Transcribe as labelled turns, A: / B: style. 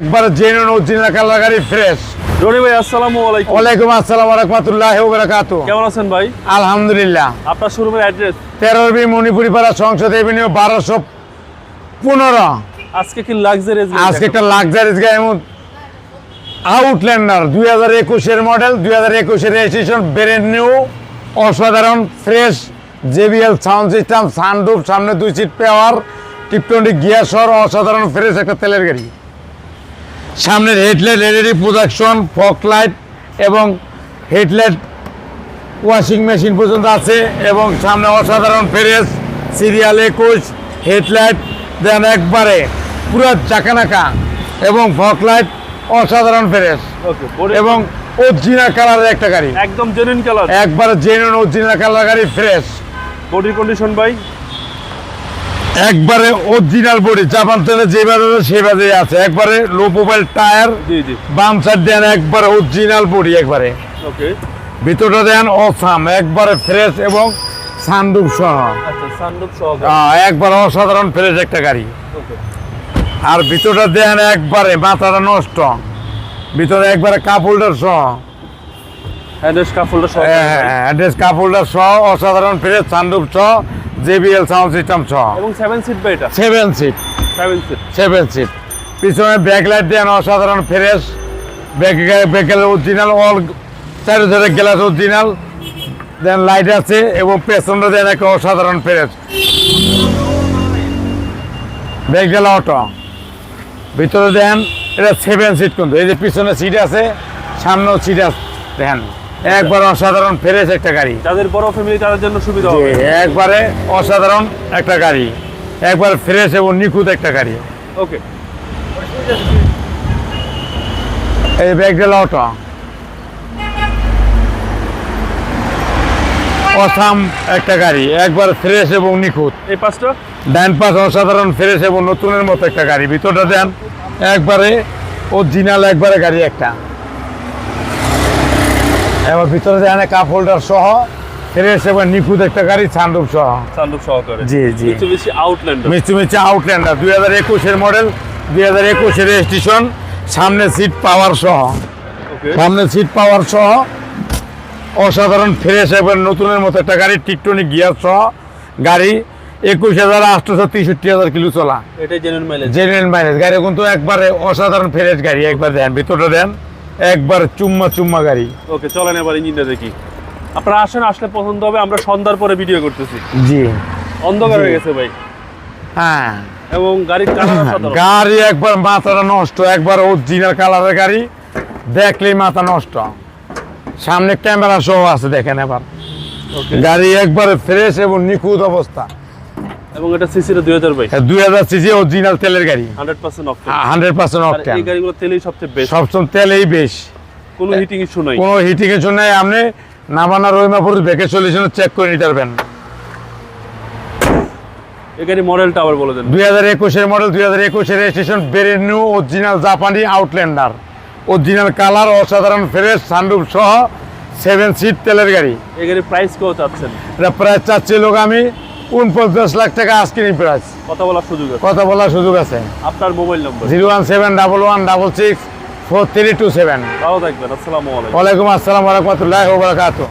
A: একবার genuine original colour গাড়ি fresh.
B: Roni ভাই আসসালামু আলাইকুম।
A: ওয়ালাইকুম আসসালাম ওয়া রাহমাতুল্লাহি ওয়া বারাকাতুহু।
B: কেমন আছেন ভাই?
A: আলহামদুলিল্লাহ।
B: আপনার শোরুমের অ্যাড্রেস?
A: 13 মণিপুরি পাড়া সংসদ এভিনিউ 1215।
B: আজকে কি লাক্সারিয়াস
A: আজকে একটা লাক্সারিয়াস গাড়ি আউটল্যান্ডার 2021 এর মডেল, 2021 এর রেজিস্ট্রেশন, ব্র্যান্ড নিউ, অসাধারণ fresh, JBL sound system, sunroof, সামনে 2 সিট পাওয়ার, টিপটনিক গিয়ার সহ অসাধারণ ফ্রেশ একটা তেলের গাড়ি। সামনের headlight LED projection, fog light এবং হেডলাইট ওয়াশিং মেশিন পর্যন্ত আছে এবং সামনে অসাধারণ ফ্রেশ, সিরিয়াল 21, হেডলাইট দেন একবারে পুরো চাকানাকা এবং ফগ লাইট অসাধারণ ফ্রেশ
B: ওকে
A: এবং অরিজিনাল কালারের একটা গাড়ি,
B: একদম জেনুইন কালার,
A: একবারে জেনুইন অরিজিনাল কালার গাড়ি ফ্রেশ।
B: বডি কন্ডিশন ভাই
A: একবারে অরিজিনাল বডি, জাপান তেলে যেভাবে সেভাবে আছে, একবারে লো প্রোফাইল টায়ার,
B: জি জি
A: বাম সাইড দেন একবারে অরিজিনাল বডি, একবারে
B: ওকে।
A: ভিতরটা দেন অসাম, একবারে ফ্রেশ এবং সানরুফ সহ,
B: আচ্ছা সানরুফ সহ
A: একবার অসাধারণ ফ্রেশ একটা গাড়ি।
B: ওকে।
A: আর ভিতরটা দেন একবারে মাথাটা নষ্ট, ভিতরে একবারে কাপ হোল্ডার সহ,
B: হ্যান্ডেস কাপ হোল্ডার সহ
A: অ্যাড্রেস কাপ হোল্ডার সহ, অসাধারণ ফ্রেশ, সানরুফ সহ, জেবিএল সাউন্ড সিস্টেম সহ,
B: এবং 7 সিট ভাই এটা
A: 7 সিট
B: 7 সিট।
A: পিছনে ব্যাক লাইট দেন অসাধারণ ফ্রেশ, ব্যাকের অরিজিনাল, অল চারিধারে গ্লাস অরিজিনাল দেন, লাইট আছে এবং পেছনটা দেন একটা অসাধারণ ফ্রেশ, ব্যাক গেলা অটো। ভিতরে দেন এটা 7 সিট, কিন্তু এই যে পিছনে সিট আছে, সামনেও সিট আছে, দেখেন একবার অসাধারণ ফ্রেশ একটা গাড়ি,
B: যাদের বড় ফ্যামিলি তাদের জন্য সুবিধা হবে।
A: একবারে অসাধারণ একটা গাড়ি, একবার ফ্রেশ এবং নিখুঁত একটা গাড়ি।
B: ওকে।
A: এই ব্যাগডেল অটো অসাম একটা গাড়ি, একবার ফ্রেশ এবং নিখুঁত।
B: এই পাঁচটা
A: ডান পাশ অসাধারণ ফ্রেশ এবং নতুনের মতো একটা গাড়ি, ভিতরটা দেন একবারে অরিজিনাল একবারে গাড়ি একটা, এবার ভিতরে দেন কাপ হোল্ডার সহ ফ্রেশ এবং নিখুঁত একটা গাড়ি, সানরুফ সহ।
B: সানরুফ সহকারে
A: জি জি
B: মিৎসুবিশি আউটল্যান্ডার,
A: মিৎসুবিশি আউটল্যান্ডার 2021 এর মডেল, 2021 এর রেজিস্ট্রেশন, সামনে সিট পাওয়ার সহ,
B: ওকে।
A: সামনে সিট পাওয়ার সহ অসাধারণ ফ্রেশ এবং নতুনের মতো একটা গাড়ি, টিকটনিক গিয়ার সহ গাড়ি, 21,863 কিলো চলা,
B: এটাই জেনুইন মাইলেজ,
A: জেনুইন মাইলেজ গাড়ি, কিন্তু একবারে অসাধারণ ফ্রেশ গাড়ি। একবার দেন ভিতরটা দেন একবার চুম্মা গাড়ি।
B: ওকে চলেন এবার ইঞ্জিনটা দেখি। আপনারা আসেন, আসলে পছন্দ হবে। আমরা সন্ধ্যার পরে ভিডিও করতেছি,
A: জি
B: অন্ধকার হয়ে গেছে ভাই,
A: হ্যাঁ।
B: এবং গাড়ির কালার সাধারণ।
A: গাড়ি একবার মাথাটা নষ্ট, একবার অরিজিনাল কালারের গাড়ি, দেখলেই মাথা নষ্ট। সামনে ক্যামেরা সহ আছে, দেখেন এবার
B: ওকে।
A: গাড়ি একবারে ফ্রেশ এবং নিখুঁত অবস্থা।
B: এবং এটা সিসিটা 2000 ভাই,
A: 2000 সিসি অরিজিনাল তেলের গাড়ি,
B: 100% অকটেন।
A: 100%
B: আর
A: অকটেন।
B: এই গাড়িগুলো তেলেই সবচেয়ে বেস্ট,
A: সবসময় তেলেই বেশ,
B: কোনো হিটিং ইস্যু নাই।
A: কোনো হিটিং এর জন্য আপনি নামানা রহিমাপুর ভেকে সলিউশন চেক করে নিতে পারবেন।
B: এই গাড়ি মডেলটা আবার বলে দেন।
A: 2021 এর মডেল, 2021 এর রেজিস্ট্রেশন, ব্র্যান্ড নিউ অরিজিনাল জাপানি আউটল্যান্ডার, অরিজিনাল কালার, অসাধারণ ফ্রেশ, সানরুফ সহ, 7 সিট তেলের গাড়ি।
B: এই গাড়ির প্রাইস কত চাচ্ছেন?
A: এটা প্রাইস চাচ্ছি লোক আমি 49 লাখ টাকা আস্কিং প্রাইস।
B: কথা বলার সুযোগ আছে,
A: কথা বলার সুযোগ আছে।
B: আপনার মোবাইল নম্বর?
A: 01711664327।
B: ভালো থাকবেন, আসসালামু আলাইকুম।
A: ওয়ালাইকুম আসসালাম ওয়া রাহমাতুল্লাহি ওয়া বারাকাতুহু।